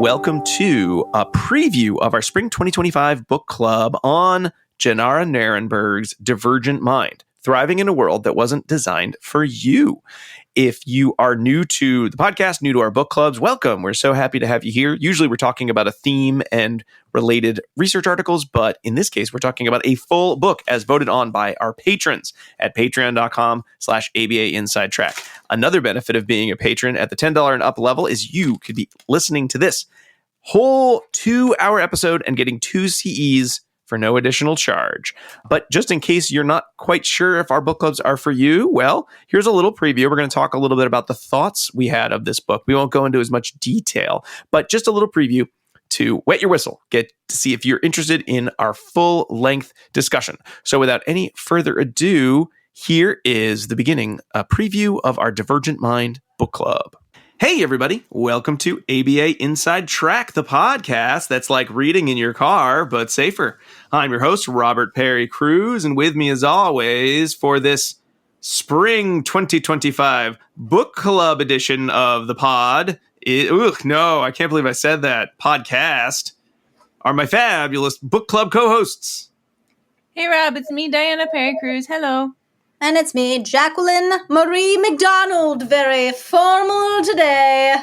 welcome to a preview of our Spring 2025 book club on Jenera Nerenberg's Divergent Mind, Thriving in a World That Wasn't Designed for You. If you are new to the podcast, new to our book clubs, welcome. We're so happy to have you here. Usually we're talking about a theme and related research articles, but in this case, we're talking about a full book as voted on by our patrons at patreon.com/ABA Inside Track. Another benefit of being a patron at the $10 and up level is you could be listening to this whole 2-hour episode and getting 2 CEs for no additional charge. But just in case you're not quite sure if our book clubs are for you, well, here's a little preview. We're going to talk a little bit about the thoughts we had of this book. We won't go into as much detail, but just a little preview to wet your whistle, get to see if you're interested in our full-length discussion. So without any further ado, here is the beginning, a preview of our Divergent Mind book club. Hey, everybody. Welcome to ABA Inside Track, the podcast that's like reading in your car, but safer. I'm your host, Robert Perry Cruz, and with me as always for this Spring 2025 book club edition of the pod, I can't believe I said that, podcast, are my fabulous book club co-hosts. Hey, Rob, it's me, Diana Perry Cruz. Hello. And it's me, Jacqueline Marie McDonald, very formal today.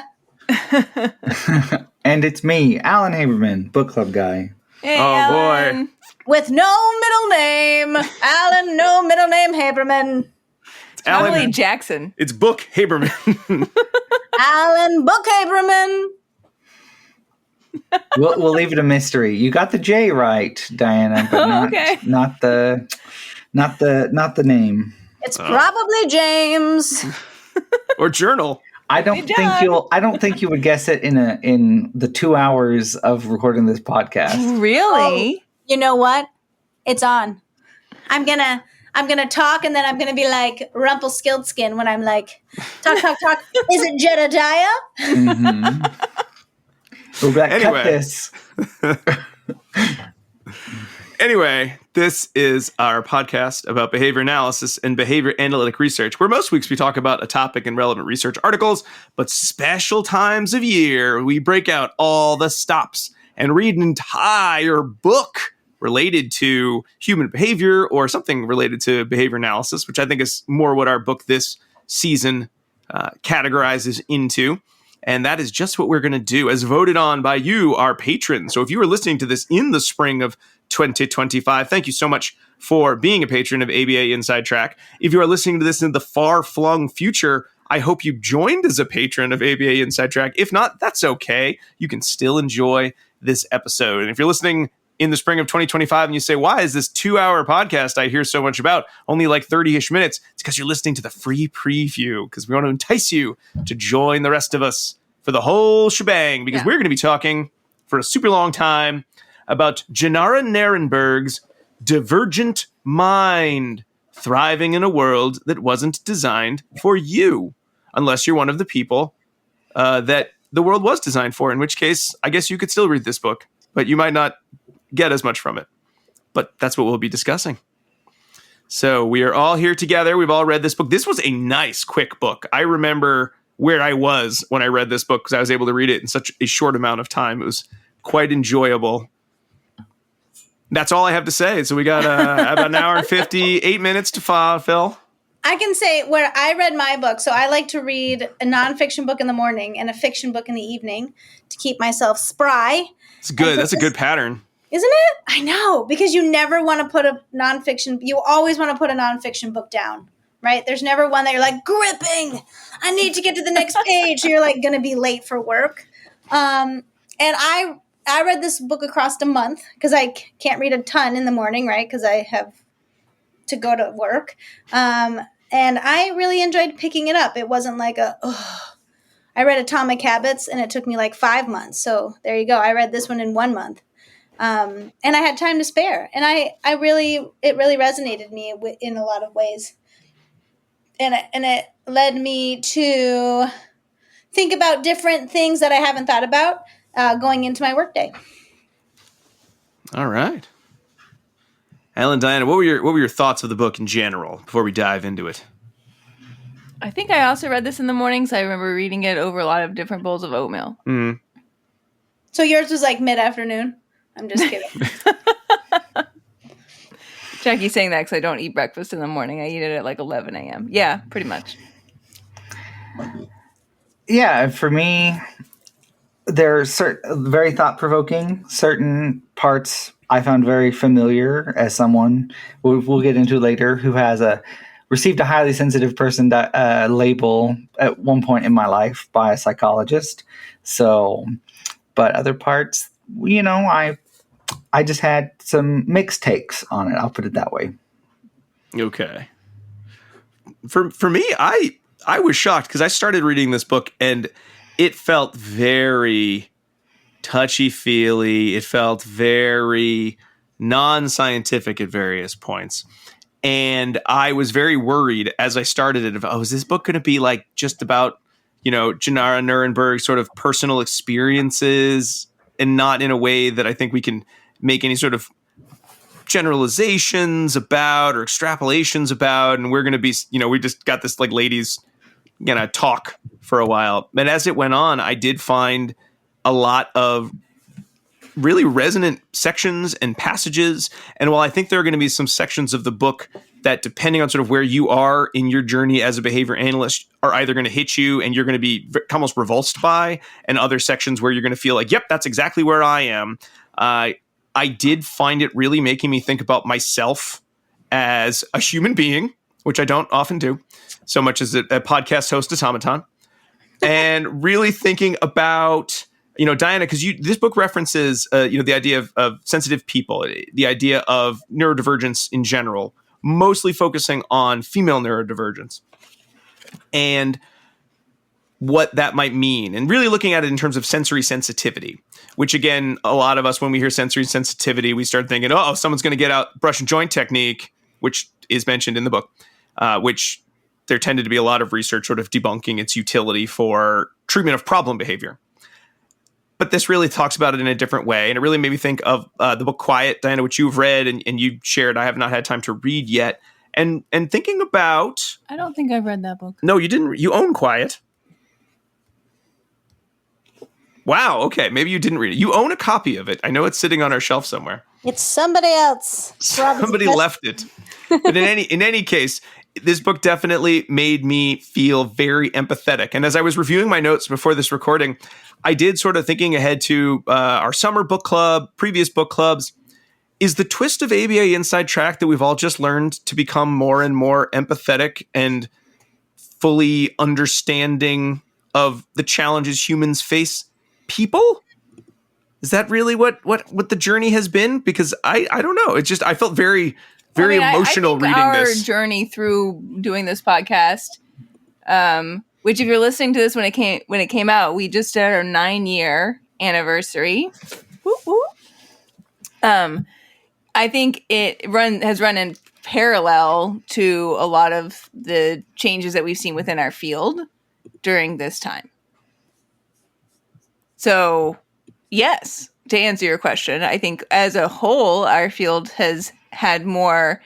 And it's me, Alan Haberman, book club guy. Hey, Alan. Boy. With no middle name. Alan, no middle name, Haberman. It's Alan. Probably Jackson. It's Book Haberman. Alan Book Haberman. We'll leave it a mystery. You got the J right, Diana, but Okay. not the name. It's probably James. Or Journal. I don't think you would guess it in the 2 hours of recording this podcast. Really? Oh, you know what? It's on. I'm gonna talk, and then I'm gonna be like Rumpelstiltskin when I'm like, talk. Is it Jedediah? Mm-hmm. We're back. Anyway. Cut this. Anyway, this is our podcast about behavior analysis and behavior analytic research, where most weeks we talk about a topic and relevant research articles, but special times of year, we break out all the stops and read an entire book related to human behavior or something related to behavior analysis, which I think is more what our book this season categorizes into. And that is just what we're going to do as voted on by you, our patrons. So if you are listening to this in the spring of 2025, thank you so much for being a patron of ABA Inside Track. If you are listening to this in the far-flung future, I hope you joined as a patron of ABA Inside Track. If not, that's okay. You can still enjoy this episode. And if you're listening in the spring of 2025 and you say, why is this 2-hour podcast I hear so much about only like 30-ish minutes? It's because you're listening to the free preview, because we want to entice you to join the rest of us for the whole shebang, because we're going to be talking for a super long time about Jenera Nerenberg's Divergent Mind, Thriving in a World That Wasn't Designed for You, unless you're one of the people that the world was designed for, in which case, I guess you could still read this book, but you might not get as much from it. But that's what we'll be discussing. So we are all here together. We've all read this book. This was a nice, quick book. I remember where I was when I read this book because I was able to read it in such a short amount of time. It was quite enjoyable. That's all I have to say. So we got about an hour and 58 minutes to fill. I can say where I read my book. So I like to read a nonfiction book in the morning and a fiction book in the evening to keep myself spry. It's good. That's a good pattern. Isn't it? I know, because you never want to put a nonfiction, you always want to put a nonfiction book down, right? There's never one that you're like, gripping, I need to get to the next page. So you're like going to be late for work. And I read this book across a month because I can't read a ton in the morning, right? Because I have to go to work. And I really enjoyed picking it up. It wasn't like I read Atomic Habits and it took me like 5 months. So there you go. I read this one in 1 month. And I had time to spare. And it really resonated me in a lot of ways. And it led me to think about different things that I haven't thought about going into my workday. All right. Alan, Diana, what were your thoughts of the book in general before we dive into it? I think I also read this in the morning, so I remember reading it over a lot of different bowls of oatmeal. Mm. So yours was like mid-afternoon? I'm just kidding. Jackie's saying that because I don't eat breakfast in the morning. I eat it at like 11 a.m. Yeah, pretty much. Yeah, for me, they're very thought-provoking. Certain parts I found very familiar as someone we'll get into later who has received a highly sensitive person label at one point in my life by a psychologist. So, but other parts, I just had some mixed takes on it. I'll put it that way. Okay. For me, I was shocked because I started reading this book and it felt very touchy-feely. It felt very non-scientific at various points. And I was very worried as I started it. Is this book going to be like just about, Jenera Nerenberg sort of personal experiences and not in a way that I think we can make any sort of generalizations about or extrapolations about. And we're going to be, we just got this like ladies going to talk for a while. And as it went on, I did find a lot of really resonant sections and passages. And while I think there are going to be some sections of the book that, depending on sort of where you are in your journey as a behavior analyst, are either going to hit you and you're going to be almost revulsed by, and other sections where you're going to feel like, yep, that's exactly where I am. I did find it really making me think about myself as a human being, which I don't often do so much as a podcast host automaton, and really thinking about, Diana, because this book references, the idea of sensitive people, the idea of neurodivergence in general, mostly focusing on female neurodivergence and what that might mean, and really looking at it in terms of sensory sensitivity, which again, a lot of us, when we hear sensory sensitivity, we start thinking, oh, someone's going to get out brush and joint technique, which is mentioned in the book, which there tended to be a lot of research sort of debunking its utility for treatment of problem behavior. But this really talks about it in a different way. And it really made me think of the book Quiet, Diana, which you've read and you shared. I have not had time to read yet. And thinking about... I don't think I've read that book. No, you didn't. You own Quiet. Wow. Okay. Maybe you didn't read it. You own a copy of it. I know it's sitting on our shelf somewhere. It's somebody else. Somebody left it. But in any case, this book definitely made me feel very empathetic. And as I was reviewing my notes before this recording, I did sort of thinking ahead to our summer book club, previous book clubs. Is the twist of ABA Inside Track that we've all just learned to become more and more empathetic and fully understanding of the challenges humans face people? Is that really what the journey has been? Because I don't know. It's just, I felt very emotional reading this. Our journey through doing this podcast, which if you're listening to this when it came out, we just did our 9-year anniversary. Woo woo. I think it has run in parallel to a lot of the changes that we've seen within our field during this time. So, yes, to answer your question, I think as a whole, our field has had more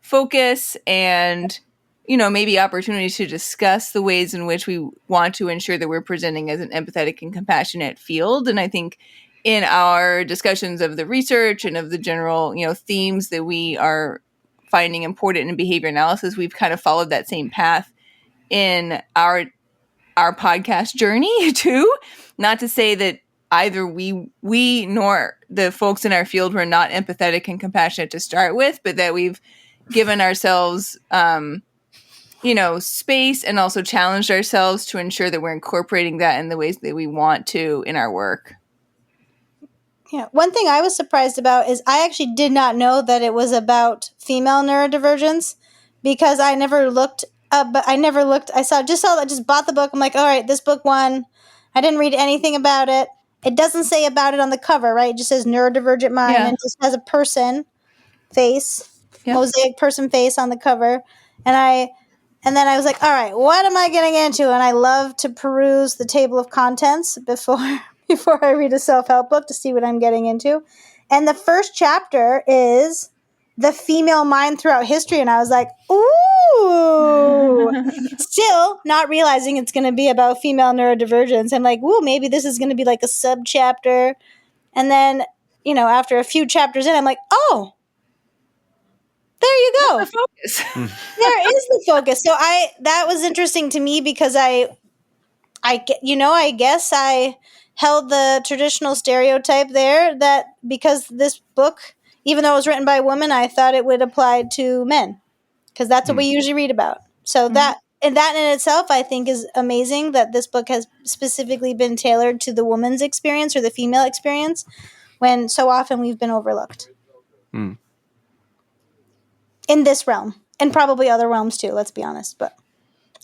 focus and, maybe opportunities to discuss the ways in which we want to ensure that we're presenting as an empathetic and compassionate field. And I think in our discussions of the research and of the general, themes that we are finding important in behavior analysis, we've kind of followed that same path in our podcast journey too. Not to say that either we nor the folks in our field were not empathetic and compassionate to start with, but that we've given ourselves, space and also challenged ourselves to ensure that we're incorporating that in the ways that we want to in our work. Yeah. One thing I was surprised about is I actually did not know that it was about female neurodivergence, because I never looked up, but I just bought the book. I'm like, all right, this book won. I didn't read anything about it. It doesn't say about it on the cover, right? It just says Neurodivergent Mind, and it just has a person face, mosaic person face on the cover. And then I was like, all right, what am I getting into? And I love to peruse the table of contents before I read a self-help book to see what I'm getting into. And the first chapter is the female mind throughout history. And I was like, ooh, ooh. Still not realizing it's going to be about female neurodivergence. I'm like, ooh, maybe this is going to be like a sub chapter. And then, after a few chapters in, I'm like, oh, there you go. The focus. There is the focus. So that was interesting to me because I guess I held the traditional stereotype there that because this book, even though it was written by a woman, I thought it would apply to men because that's what we usually read about. So that in itself, I think is amazing that this book has specifically been tailored to the woman's experience or the female experience when so often we've been overlooked. In this realm and probably other realms too, let's be honest, but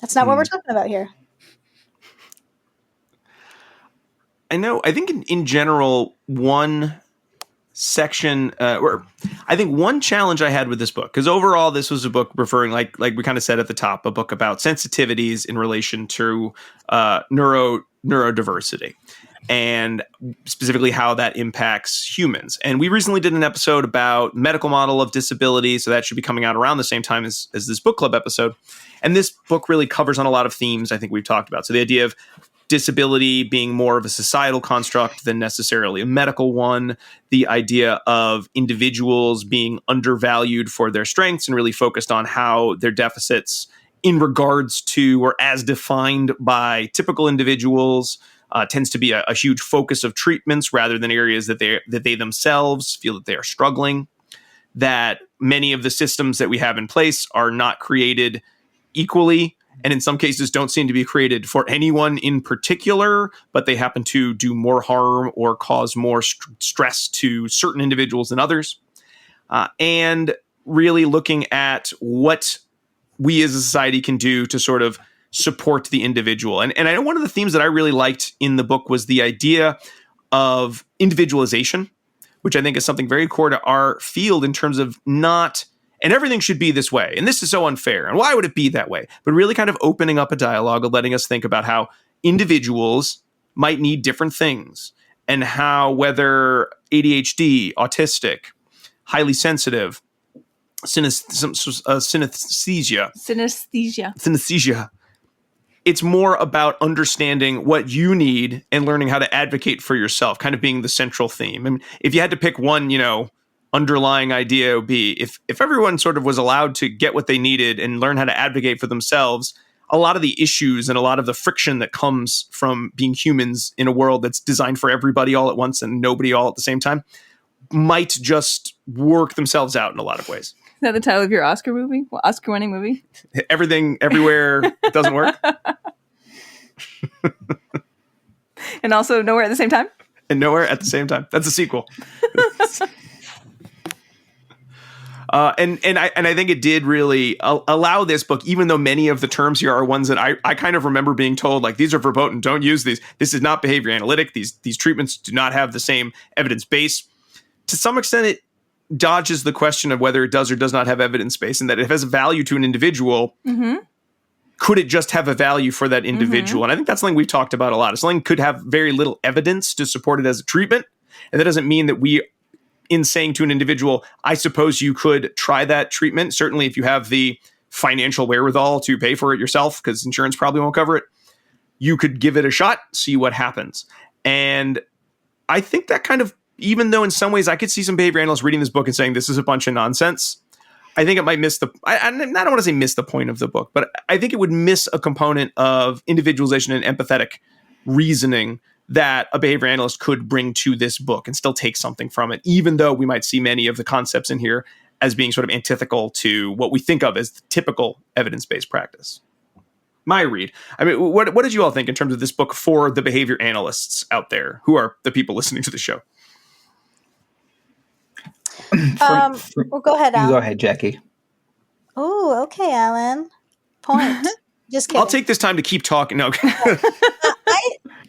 that's not what we're talking about here. I think in general, one section, or I think one challenge I had with this book, because overall this was a book referring, like we kind of said at the top, a book about sensitivities in relation to neurodiversity, and specifically how that impacts humans. And we recently did an episode about medical model of disability, so that should be coming out around the same time as this book club episode. And this book really covers on a lot of themes I think we've talked about. So the idea of disability being more of a societal construct than necessarily a medical one, the idea of individuals being undervalued for their strengths and really focused on how their deficits in regards to or as defined by typical individuals tends to be a huge focus of treatments rather than areas that they themselves feel that they are struggling, that many of the systems that we have in place are not created equally, and in some cases don't seem to be created for anyone in particular, but they happen to do more harm or cause more stress to certain individuals than others. And really looking at what we as a society can do to sort of support the individual. And I know one of the themes that I really liked in the book was the idea of individualization, which I think is something very core to our field in terms of not, and everything should be this way, and this is so unfair, and why would it be that way? But really kind of opening up a dialogue of letting us think about how individuals might need different things, and how whether ADHD, autistic, highly sensitive, synesthesia, it's more about understanding what you need and learning how to advocate for yourself, kind of being the central theme. And if you had to pick one, underlying idea, would be if everyone sort of was allowed to get what they needed and learn how to advocate for themselves, a lot of the issues and a lot of the friction that comes from being humans in a world that's designed for everybody all at once and nobody all at the same time might just work themselves out in a lot of ways. Is that the title of your Oscar movie? Well, Oscar-winning movie? Everything, everywhere, doesn't work. And also Nowhere at the Same Time? And Nowhere at the Same Time. That's a sequel. And I think it did really allow this book, even though many of the terms here are ones that I kind of remember being told, like, these are verboten, don't use these. This is not behavior analytic. These treatments do not have the same evidence base. To some extent, it dodges the question of whether it does or does not have evidence base, and that if it has a value to an individual, could it just have a value for that individual? And I think that's something we've talked about a lot. Something could have very little evidence to support it as a treatment. And that doesn't mean that we, in saying to an individual, I suppose you could try that treatment. Certainly if you have the financial wherewithal to pay for it yourself, because insurance probably won't cover it, you could give it a shot, see what happens. And I think that kind of, even though in some ways I could see some behavior analysts reading this book and saying this is a bunch of nonsense, I think it might miss I don't want to say miss the point of the book, but I think it would miss a component of individualization and empathetic reasoning that a behavior analyst could bring to this book and still take something from it, even though we might see many of the concepts in here as being sort of antithetical to what we think of as the typical evidence-based practice. My read. I mean, what did you all think in terms of this book for the behavior analysts out there, who are the people listening to the show? Well, go ahead, Alan. You go ahead, Jackie. Oh, okay, Alan. Point. Just kidding. I'll take this time to keep talking. No.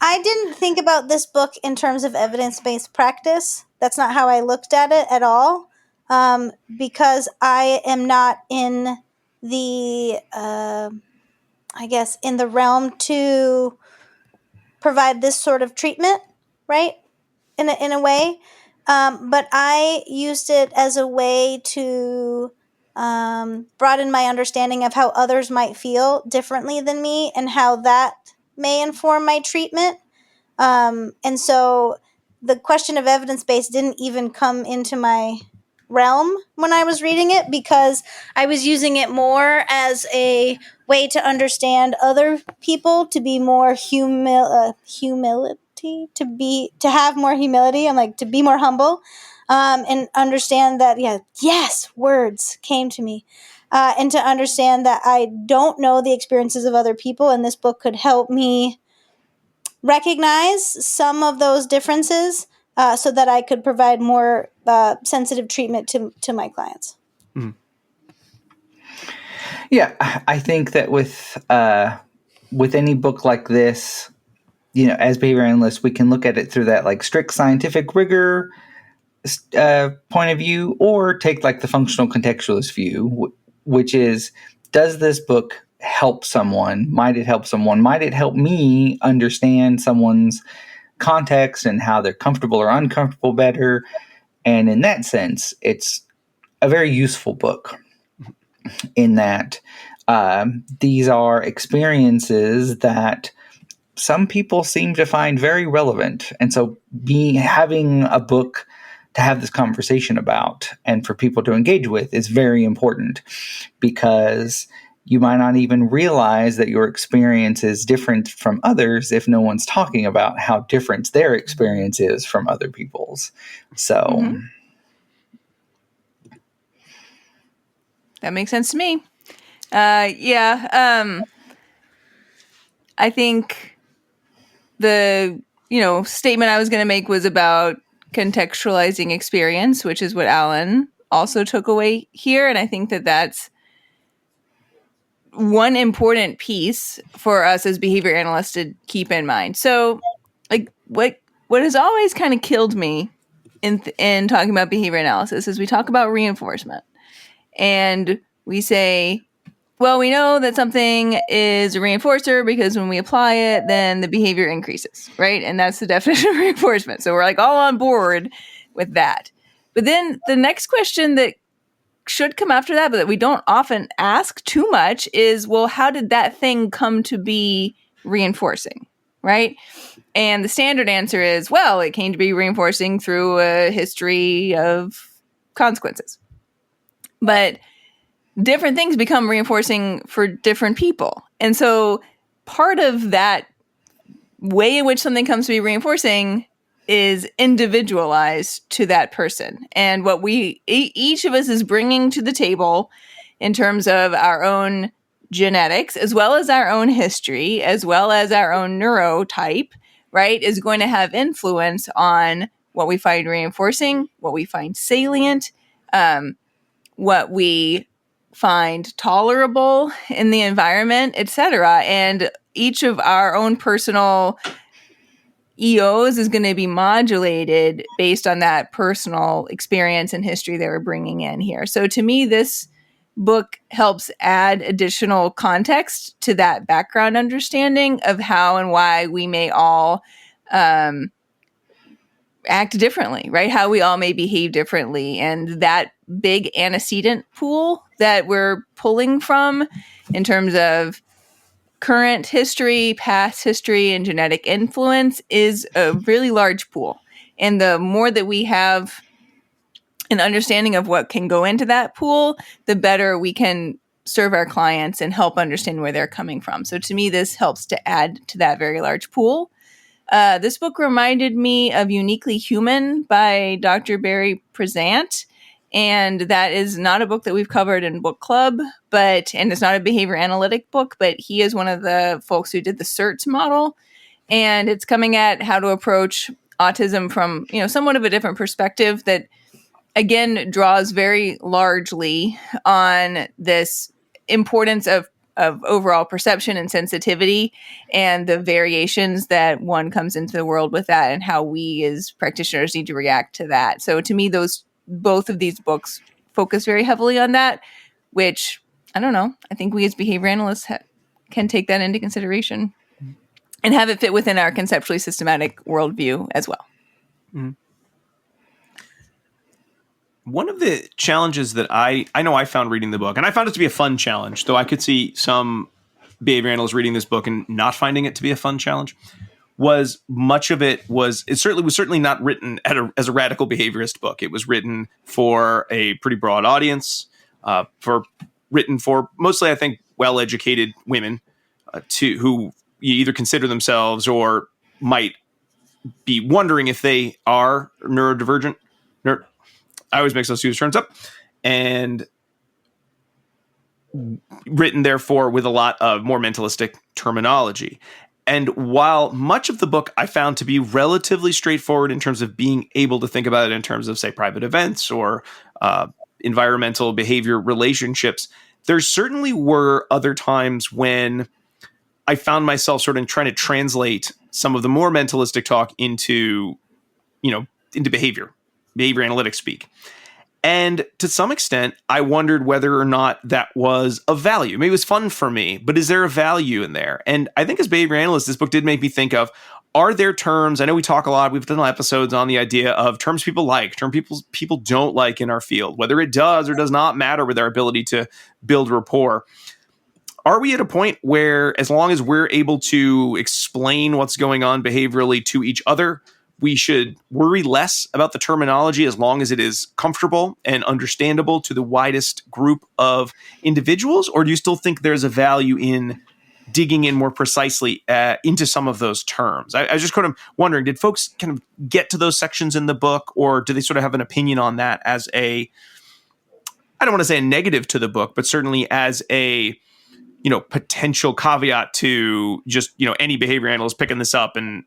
I didn't think about this book in terms of evidence-based practice. That's not how I looked at it at all, because I am not in the, in the realm to provide this sort of treatment, right? In a way. But I used it as a way to broaden my understanding of how others might feel differently than me and how that may inform my treatment. And so the question of evidence-based didn't even come into my realm when I was reading it, because I was using it more as a way to understand other people, to be more humility, to have more humility. I'm like, to be more humble, and understand that, words came to me. And to understand that I don't know the experiences of other people, and this book could help me recognize some of those differences, so that I could provide more sensitive treatment to my clients. Yeah, I think that with any book like this, as behavior analysts, we can look at it through that like strict scientific rigor point of view, or take like the functional contextualist view, which is, does this book help someone? Might it help someone? Might it help me understand someone's context and how they're comfortable or uncomfortable better? And in that sense, it's a very useful book in that these are experiences that some people seem to find very relevant. And so having a book to have this conversation about and for people to engage with is very important, because you might not even realize that your experience is different from others if no one's talking about how different their experience is from other people's. So that makes sense to me. I think the statement I was going to make was about contextualizing experience, which is what Alan also took away here, and I think that that's one important piece for us as behavior analysts to keep in mind. So, like, what has always kind of killed me in talking about behavior analysis is we talk about reinforcement, and we say, well, we know that something is a reinforcer because when we apply it, then the behavior increases, right? And that's the definition of reinforcement. So we're like all on board with that. But then the next question that should come after that, but that we don't often ask too much, is, well, how did that thing come to be reinforcing, right? And the standard answer is, well, it came to be reinforcing through a history of consequences. But different things become reinforcing for different people. And so part of that way in which something comes to be reinforcing is individualized to that person. And what each of us is bringing to the table in terms of our own genetics, as well as our own history, as well as our own neurotype, right, is going to have influence on what we find reinforcing, what we find salient, what we find tolerable in the environment, etc. And each of our own personal EOs is going to be modulated based on that personal experience and history they were bringing in here. So to me, this book helps add additional context to that background understanding of how and why we may all act differently, right? How we all may behave differently. And that big antecedent pool that we're pulling from in terms of current history, past history, and genetic influence is a really large pool. And the more that we have an understanding of what can go into that pool, the better we can serve our clients and help understand where they're coming from. So to me, this helps to add to that very large pool. This book reminded me of Uniquely Human by Dr. Barry Prezant. And that is not a book that we've covered in book club, and it's not a behavior analytic book, but he is one of the folks who did the CERTS model. And it's coming at how to approach autism from, somewhat of a different perspective that, again, draws very largely on this importance of overall perception and sensitivity and the variations that one comes into the world with that and how we as practitioners need to react to that. So to me, both of these books focus very heavily on that, which, I don't know, I think we as behavior analysts can take that into consideration and have it fit within our conceptually systematic worldview as well. Mm. One of the challenges that I know I found reading the book, and I found it to be a fun challenge, though I could see some behavior analysts reading this book and not finding it to be a fun challenge, was much of it was certainly not written as a radical behaviorist book. It was written for a pretty broad audience, written for mostly, I think, well-educated women who either consider themselves or might be wondering if they are neurodivergent. I always mix those two terms up. And written, therefore, with a lot of more mentalistic terminology. And while much of the book I found to be relatively straightforward in terms of being able to think about it in terms of, say, private events or environmental behavior relationships, there certainly were other times when I found myself sort of trying to translate some of the more mentalistic talk into behavior analytics speak. And to some extent, I wondered whether or not that was of value. Maybe it was fun for me, but is there a value in there? And I think as behavior analysts, this book did make me think of, are there terms? I know we talk a lot, we've done episodes on the idea of terms people like, terms people don't like in our field, whether it does or does not matter with our ability to build rapport. Are we at a point where, as long as we're able to explain what's going on behaviorally to each other, we should worry less about the terminology as long as it is comfortable and understandable to the widest group of individuals? Or do you still think there's a value in digging in more precisely into some of those terms? I was just kind of wondering, did folks kind of get to those sections in the book, or do they sort of have an opinion on that as I don't want to say a negative to the book, but certainly as a potential caveat to just, any behavior analyst picking this up and,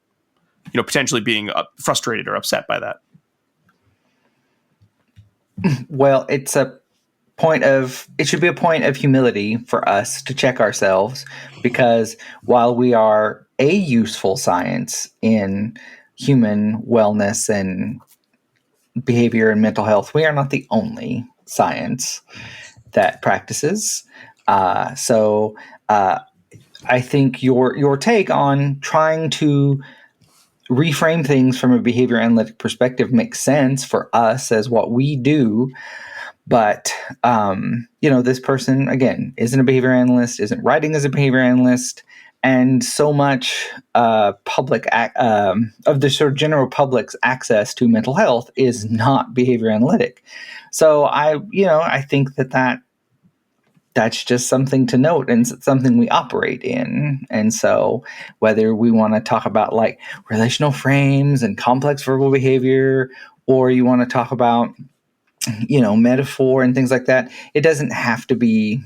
potentially being frustrated or upset by that? Well, it should be a point of humility for us to check ourselves, because while we are a useful science in human wellness and behavior and mental health, we are not the only science that practices. So I think your take on trying to reframe things from a behavior analytic perspective makes sense for us as what we do. But, this person, again, isn't a behavior analyst, isn't writing as a behavior analyst, and so much of the sort of general public's access to mental health is not behavior analytic. So I think that's just something to note and something we operate in. And so whether we want to talk about like relational frames and complex verbal behavior, or you want to talk about, metaphor and things like that, it doesn't have to be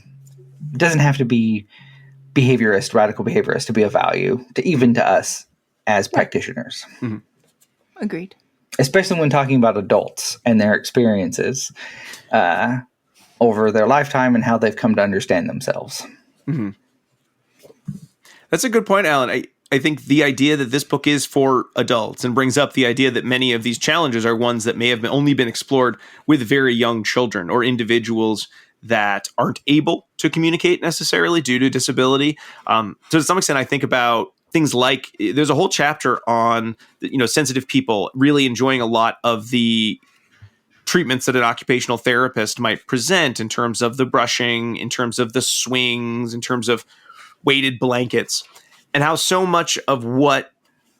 radical behaviorist to be of value to us as practitioners. Mm-hmm. Agreed. Especially when talking about adults and their experiences over their lifetime and how they've come to understand themselves. Mm-hmm. That's a good point, Alan. I think the idea that this book is for adults and brings up the idea that many of these challenges are ones that may have only been explored with very young children or individuals that aren't able to communicate necessarily due to disability. So to some extent, I think about things like there's a whole chapter on sensitive people really enjoying a lot of the treatments that an occupational therapist might present in terms of the brushing, in terms of the swings, in terms of weighted blankets, and how so much of what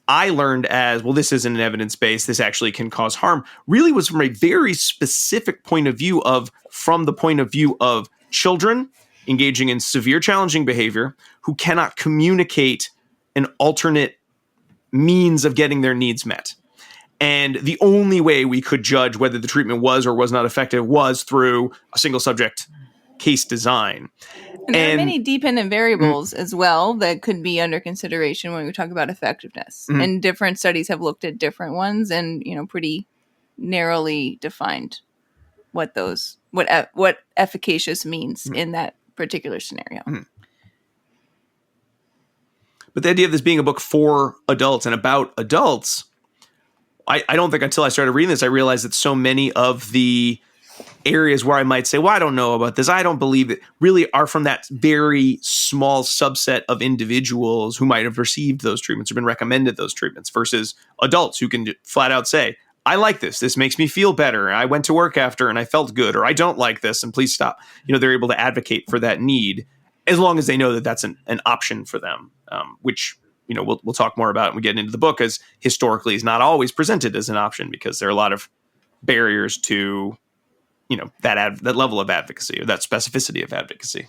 I learned as, well, this isn't an evidence base, this actually can cause harm, really was from a very specific point of view from the point of view of children engaging in severe challenging behavior who cannot communicate an alternate means of getting their needs met. And the only way we could judge whether the treatment was or was not effective was through a single subject case design. And there are many dependent variables as well that could be under consideration when we talk about effectiveness. Mm-hmm. And different studies have looked at different ones and, pretty narrowly defined what efficacious means in that particular scenario. Mm-hmm. But the idea of this being a book for adults and about adults, I don't think until I started reading this, I realized that so many of the areas where I might say, well, I don't know about this, I don't believe it, really are from that very small subset of individuals who might have received those treatments or been recommended those treatments versus adults who can flat out say, I like this. This makes me feel better. I went to work after and I felt good, or I don't like this and please stop. They're able to advocate for that need as long as they know that that's an option for them, which, we'll talk more about when we get into the book, as historically is not always presented as an option because there are a lot of barriers to, that level of advocacy or that specificity of advocacy.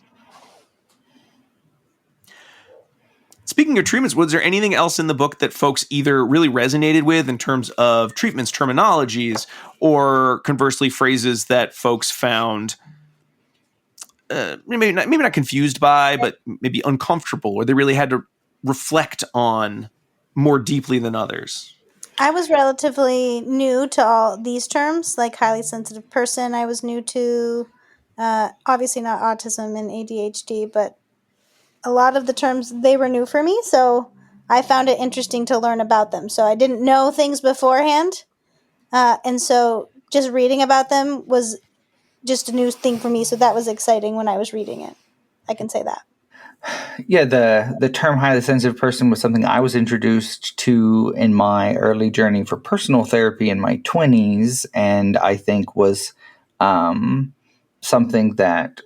Speaking of treatments, was there anything else in the book that folks either really resonated with in terms of treatments, terminologies, or conversely phrases that folks found maybe not confused by, but maybe uncomfortable, or they really had to reflect on more deeply than others? I was relatively new to all these terms, like highly sensitive person. I was new to, obviously not autism and ADHD, but a lot of the terms, they were new for me. So I found it interesting to learn about them. So I didn't know things beforehand. And so just reading about them was just a new thing for me. So that was exciting when I was reading it. I can say that. Yeah, the term highly sensitive person was something I was introduced to in my early journey for personal therapy in my 20s, and I think was something that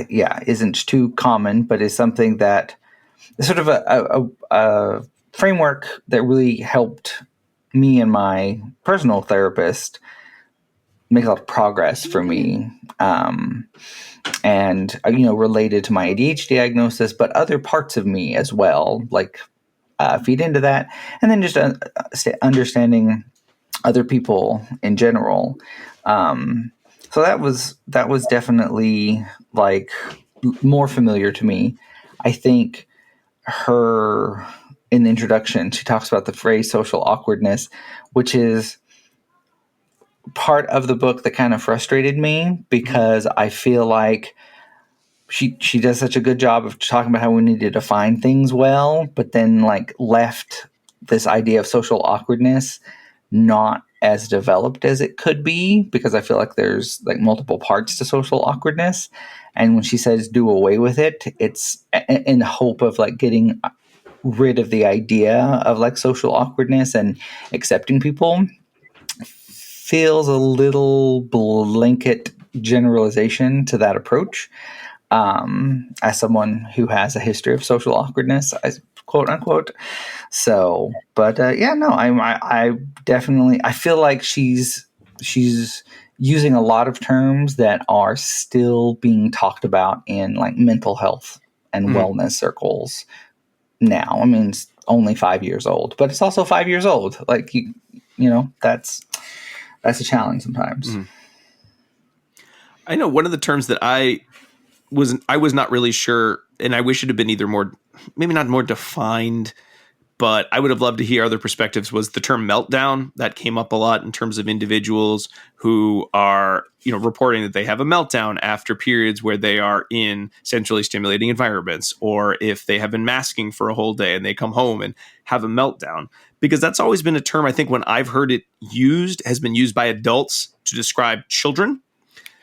isn't too common, but is something that is sort of a framework that really helped me and my personal therapist make a lot of progress for me. And related to my ADHD diagnosis, but other parts of me as well, like feed into that. And then just understanding other people in general. So that was definitely like more familiar to me. I think her, in the introduction, she talks about the phrase social awkwardness, which is part of the book that kind of frustrated me because I feel like she does such a good job of talking about how we need to define things well, but then like left this idea of social awkwardness not as developed as it could be, because I feel like there's like multiple parts to social awkwardness. And when she says do away with it, it's in hope of like getting rid of the idea of like social awkwardness and accepting people. Feels a little blanket generalization to that approach. As someone who has a history of social awkwardness, quote unquote. So, but I definitely, I feel like she's using a lot of terms that are still being talked about in like mental health and wellness circles now. I mean, it's only 5 years old, but it's also 5 years old. Like that's a challenge sometimes. I know one of the terms that I was not really sure, and I wish it had been either more, maybe not more defined, but I would have loved to hear other perspectives, was the term meltdown. That came up a lot in terms of individuals who are, reporting that they have a meltdown after periods where they are in centrally stimulating environments, or if they have been masking for a whole day and they come home and have a meltdown. Because that's always been a term, I think, when I've heard it used, has been used by adults to describe children.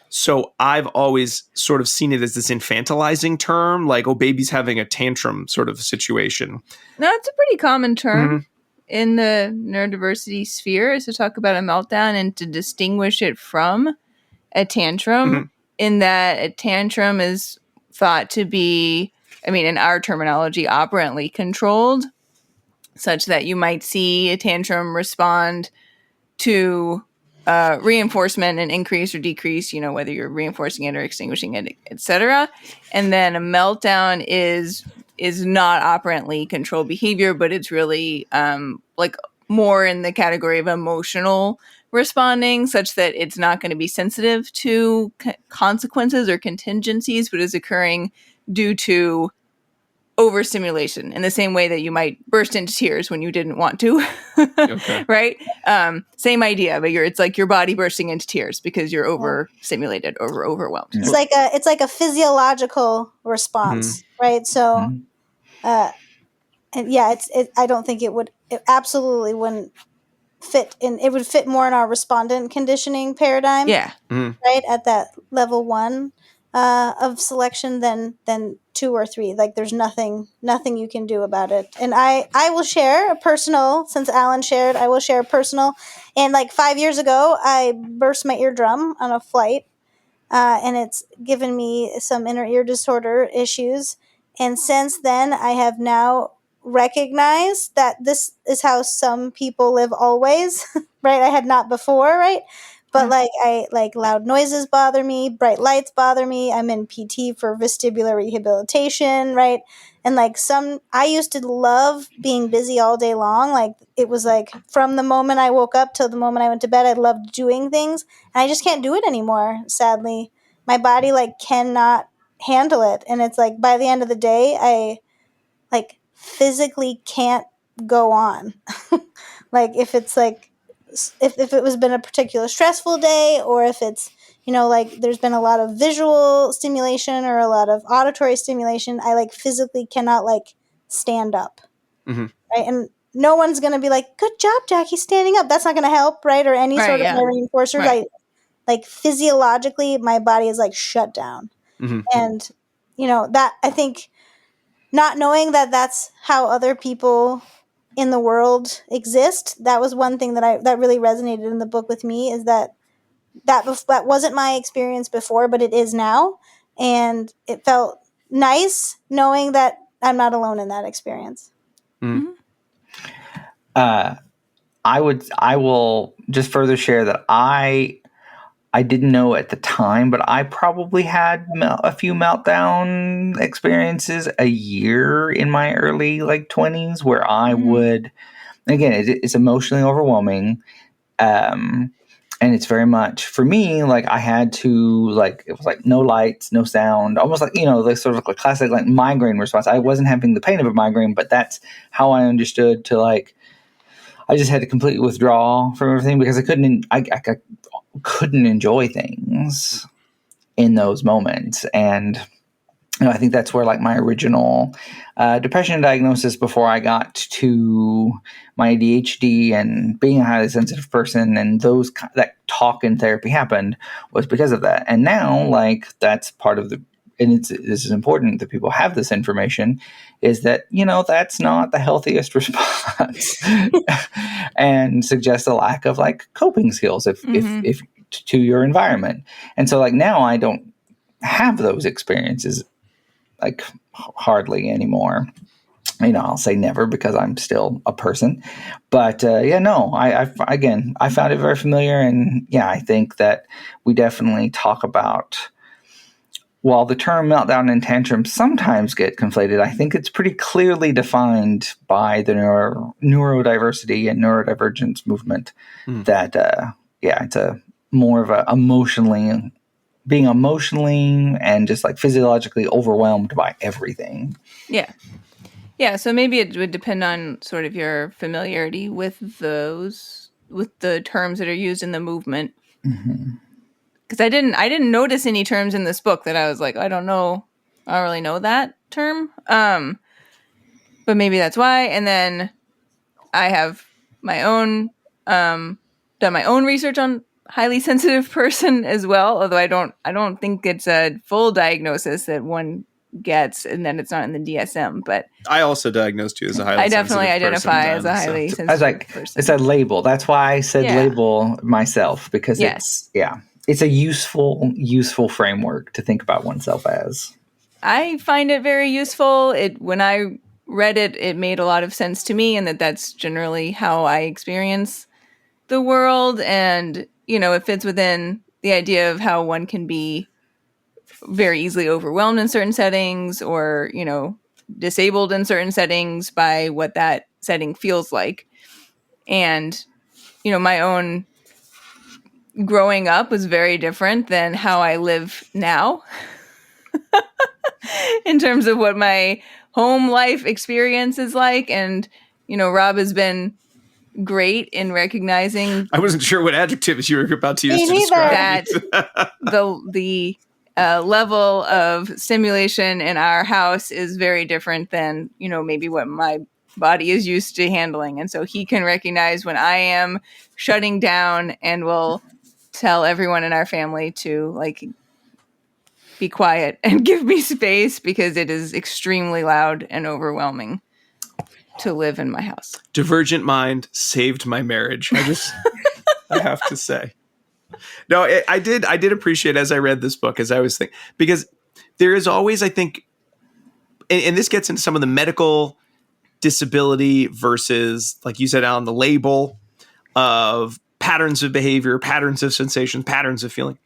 So I've always sort of seen it as this infantilizing term, like, oh, baby's having a tantrum sort of situation. No, it's a pretty common term in the neurodiversity sphere, is to talk about a meltdown and to distinguish it from a tantrum, in that a tantrum is thought to be, in our terminology, operantly controlled, such that you might see a tantrum respond to reinforcement and increase or decrease, whether you're reinforcing it or extinguishing it, etc. And then a meltdown is not operantly controlled behavior, but it's really like more in the category of emotional responding, such that it's not going to be sensitive to consequences or contingencies, but is occurring due to overstimulation, in the same way that you might burst into tears when you didn't want to. Right? Same idea, but it's like your body bursting into tears because you're overstimulated, overwhelmed. It's like a physiological response, right? So, I don't think it absolutely wouldn't fit in. It would fit more in our respondent conditioning paradigm. Yeah. Right at that level 1. of selection than 2 or 3. Like there's nothing you can do about it. And I will share a personal, since Alan shared, I will share a personal. And like 5 years ago, I burst my eardrum on a flight, and it's given me some inner ear disorder issues. And since then, I have now recognized that this is how some people live always, right? I had not before, right? But like loud noises bother me, bright lights bother me. I'm in PT for vestibular rehabilitation, right? And like I used to love being busy all day long. Like it was like from the moment I woke up till the moment I went to bed, I loved doing things. And I just can't do it anymore, sadly. My body like cannot handle it. And it's like by the end of the day, I like physically can't go on. Like if it's like, if it was been a particular stressful day, or if it's, like there's been a lot of visual stimulation or a lot of auditory stimulation, I like physically cannot like stand up. Mm-hmm. Right. And no one's going to be like, good job, Jackie, standing up. That's not going to help. Right. Or any sort of reinforcer. Right. Like physiologically, my body is like shut down. Mm-hmm. And, that I think not knowing that that's how other people in the world exist, that was one thing that really resonated in the book with me, is that wasn't my experience before, but it is now. And it felt nice knowing that I'm not alone in that experience. Mm-hmm. I will just further share that I didn't know at the time, but I probably had a few meltdown experiences a year in my early 20s where I would, again, it's emotionally overwhelming. And it's very much for me, I had to it was no lights, no sound, almost the sort of classic migraine response. I wasn't having the pain of a migraine, but that's how I understood to I just had to completely withdraw from everything because I couldn't enjoy things in those moments. And I think that's where my original depression diagnosis before I got to my ADHD and being a highly sensitive person and that talk and therapy happened was because of that. And now that's part of this is important that people have this information, is that, that's not the healthiest response and suggests a lack of coping skills if to your environment. And so now I don't have those experiences hardly anymore. I'll say never because I'm still a person, but I found it very familiar. And I think that we definitely talk about, while the term meltdown and tantrum sometimes get conflated, I think it's pretty clearly defined by the neurodiversity and neurodivergence movement that, it's a more of a being emotionally and just physiologically overwhelmed by everything. Yeah. Yeah. So maybe it would depend on sort of your familiarity with the terms that are used in the movement. Mm-hmm. Because I didn't notice any terms in this book that I was like, I don't really know that term. But maybe that's why. And then I have my own, done my own research on highly sensitive person as well. Although I don't think it's a full diagnosis that one gets, and then it's not in the DSM. But I also diagnosed you as a highly I definitely sensitive identify person, as a highly sensitive I was person. It's a label. That's why I said label myself, because it's a useful framework to think about oneself as. I find it very useful. When I read it, it made a lot of sense to me, and that's generally how I experience the world. And, it fits within the idea of how one can be very easily overwhelmed in certain settings, or, disabled in certain settings by what that setting feels like. And, my own growing up was very different than how I live now in terms of what my home life experience is like. And, Rob has been great in recognizing. I wasn't sure what adjectives you were about to use to describe that the level of stimulation in our house is very different than, maybe what my body is used to handling. And so he can recognize when I am shutting down and will tell everyone in our family to be quiet and give me space because it is extremely loud and overwhelming to live in my house. Divergent Mind saved my marriage. I have to say. No, I did appreciate as I read this book, as I was thinking, because there is always, I think, and this gets into some of the medical disability versus, like you said, Alan, the label of patterns of behavior, patterns of sensation, patterns of feeling,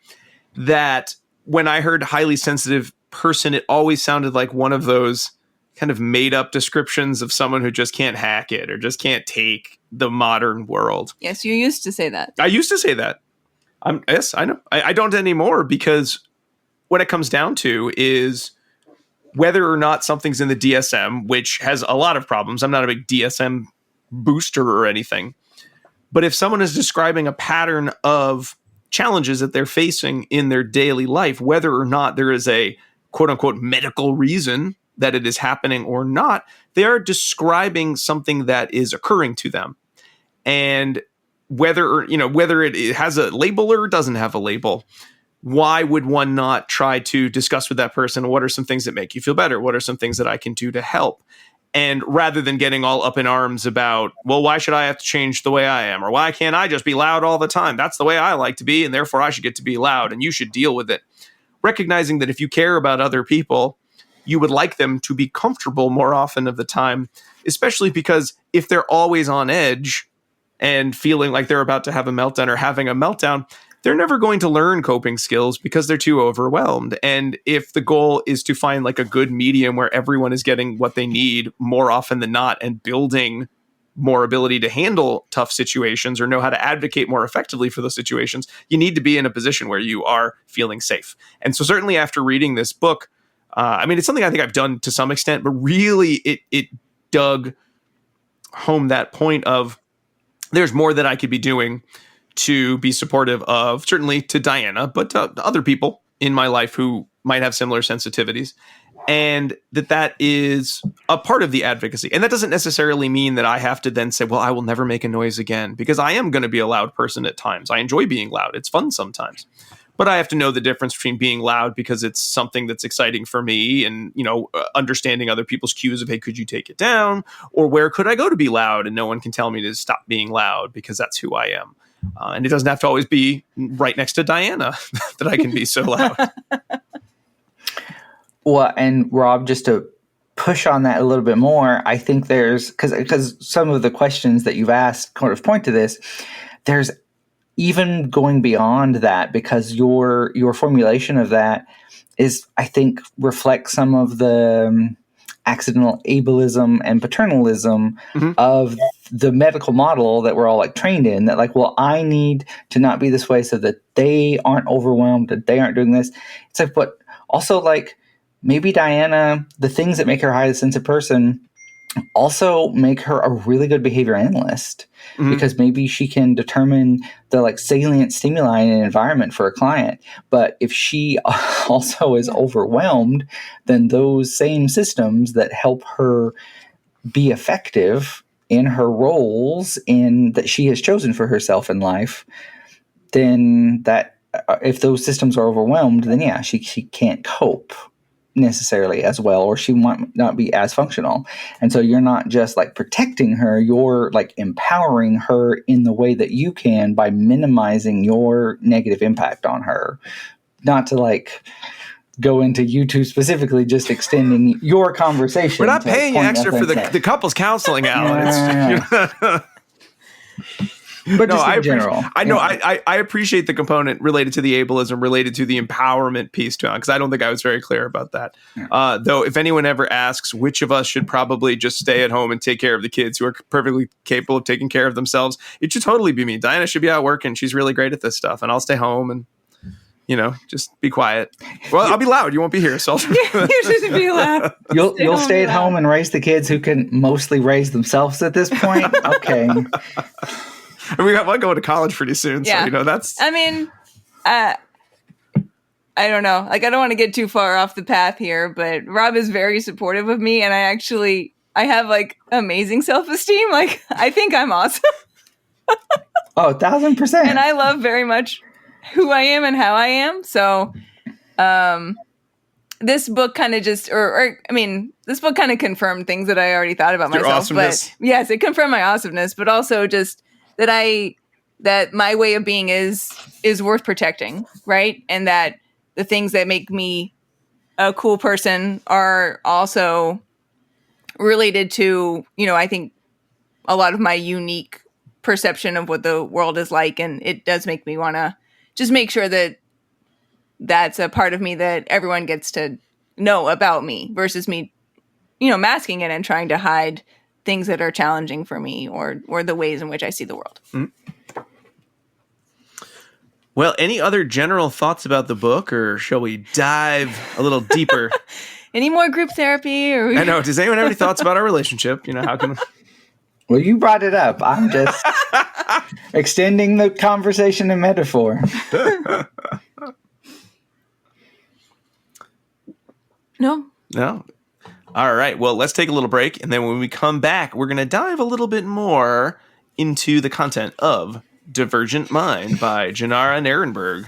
that when I heard highly sensitive person, it always sounded like one of those kind of made up descriptions of someone who just can't hack it or just can't take the modern world. Yes, you used to say that. I used to say that. Yes, I know. I don't anymore, because what it comes down to is whether or not something's in the DSM, which has a lot of problems. I'm not a big DSM booster or anything. But if someone is describing a pattern of challenges that they're facing in their daily life, whether or not there is a quote unquote medical reason that it is happening or not, they are describing something that is occurring to them. And whether it has a label or doesn't have a label, why would one not try to discuss with that person, what are some things that make you feel better? What are some things that I can do to help? And rather than getting all up in arms about, well, why should I have to change the way I am? Or why can't I just be loud all the time? That's the way I like to be, and therefore I should get to be loud, and you should deal with it. Recognizing that if you care about other people, you would like them to be comfortable more often of the time, especially because if they're always on edge and feeling like they're about to have a meltdown or having a meltdown, they're never going to learn coping skills because they're too overwhelmed. And if the goal is to find like a good medium where everyone is getting what they need more often than not and building more ability to handle tough situations or know how to advocate more effectively for those situations, you need to be in a position where you are feeling safe. And so certainly after reading this book, it's something I think I've done to some extent, but really it dug home that point of there's more that I could be doing to be supportive of, certainly to Diana, but to other people in my life who might have similar sensitivities. And that is a part of the advocacy. And that doesn't necessarily mean that I have to then say, well, I will never make a noise again, because I am going to be a loud person at times. I enjoy being loud. It's fun sometimes. But I have to know the difference between being loud because it's something that's exciting for me and, understanding other people's cues of, hey, could you take it down? Or where could I go to be loud? And no one can tell me to stop being loud because that's who I am. And it doesn't have to always be right next to Diana that I can be so loud. Well, and Rob, just to push on that a little bit more, I think there's, because some of the questions that you've asked kind of point to this, there's even going beyond that, because your formulation of that is, I think, reflects some of the accidental ableism and paternalism of the medical model that we're all like trained in, that like, well, I need to not be this way so that they aren't overwhelmed, that they aren't doing this. It's like, but also like maybe Diana, the things that make her a highly sensitive person also make her a really good behavior analyst, because maybe she can determine the like salient stimuli in an environment for a client. But if she also is overwhelmed, then those same systems that help her be effective in her roles in that she has chosen for herself in life, then that if those systems are overwhelmed, then yeah, she can't cope necessarily as well, or she might not be as functional. And so you're not just like protecting her, you're like empowering her in the way that you can by minimizing your negative impact on her. Not to like go into you two specifically, just extending your conversation. We're not paying you extra for the couples counseling, Alan. But no, just in general. I appreciate the component related to the ableism, related to the empowerment piece to it, because I don't think I was very clear about that. Yeah. Though, if anyone ever asks which of us should probably just stay at home and take care of the kids who are perfectly capable of taking care of themselves, it should totally be me. Diana should be out working. She's really great at this stuff. And I'll stay home and, just be quiet. Well, I'll be loud. You won't be here. So you should be loud. You'll stay at home and raise the kids who can mostly raise themselves at this point. Okay. And we got one going to college pretty soon. Yeah. So, that's... I mean, I don't know. Like, I don't want to get too far off the path here, but Rob is very supportive of me. And I have, like, amazing self-esteem. Like, I think I'm awesome. Oh, 1,000%. And I love very much who I am and how I am. So, this book kind of just, this book kind of confirmed things that I already thought about Your myself. awesomeness. But yes, it confirmed my awesomeness, but also just that my way of being is worth protecting, right? And that the things that make me a cool person are also related to, I think a lot of my unique perception of what the world is like. And it does make me want to just make sure that that's a part of me that everyone gets to know about me versus me, masking it and trying to hide things that are challenging for me or the ways in which I see the world. Mm. Well, any other general thoughts about the book, or shall we dive a little deeper? Any more group therapy? I know. Does anyone have any thoughts about our relationship? How can... Well, you brought it up. I'm just extending the conversation in metaphor. No. All right. Well, let's take a little break. And then when we come back, we're going to dive a little bit more into the content of Divergent Mind by Jenera Nerenberg.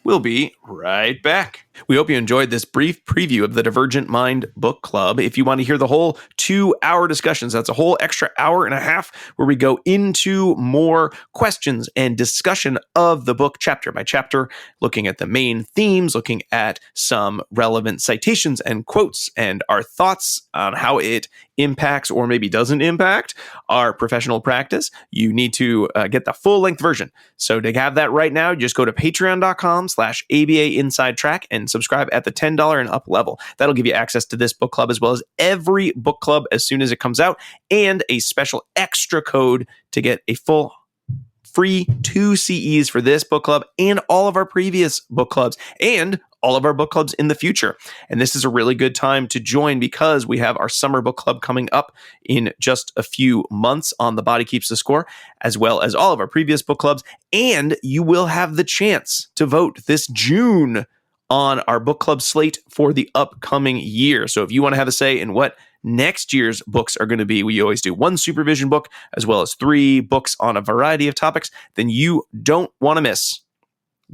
We'll be right back. We hope you enjoyed this brief preview of the Divergent Mind book club. If you want to hear the whole 2-hour discussions, that's a whole extra hour and a half where we go into more questions and discussion of the book chapter by chapter, looking at the main themes, looking at some relevant citations and quotes and our thoughts on how it impacts or maybe doesn't impact our professional practice. You need to get the full length version. So to have that right now, just go to patreon.com/ABA Inside Track and subscribe at the $10 and up level. That'll give you access to this book club as well as every book club as soon as it comes out, and a special extra code to get a full free 2 CEs for this book club and all of our previous book clubs and all of our book clubs in the future. And this is a really good time to join because we have our summer book club coming up in just a few months on The Body Keeps the Score, as well as all of our previous book clubs. And you will have the chance to vote this June on our book club slate for the upcoming year. So if you want to have a say in what next year's books are going to be, we always do 1 supervision book as well as 3 books on a variety of topics, then you don't want to miss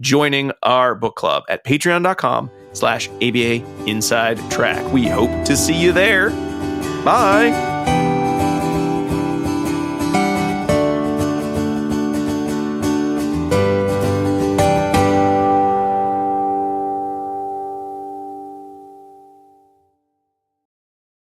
joining our book club at patreon.com/ABA Inside Track. We hope to see you there. Bye.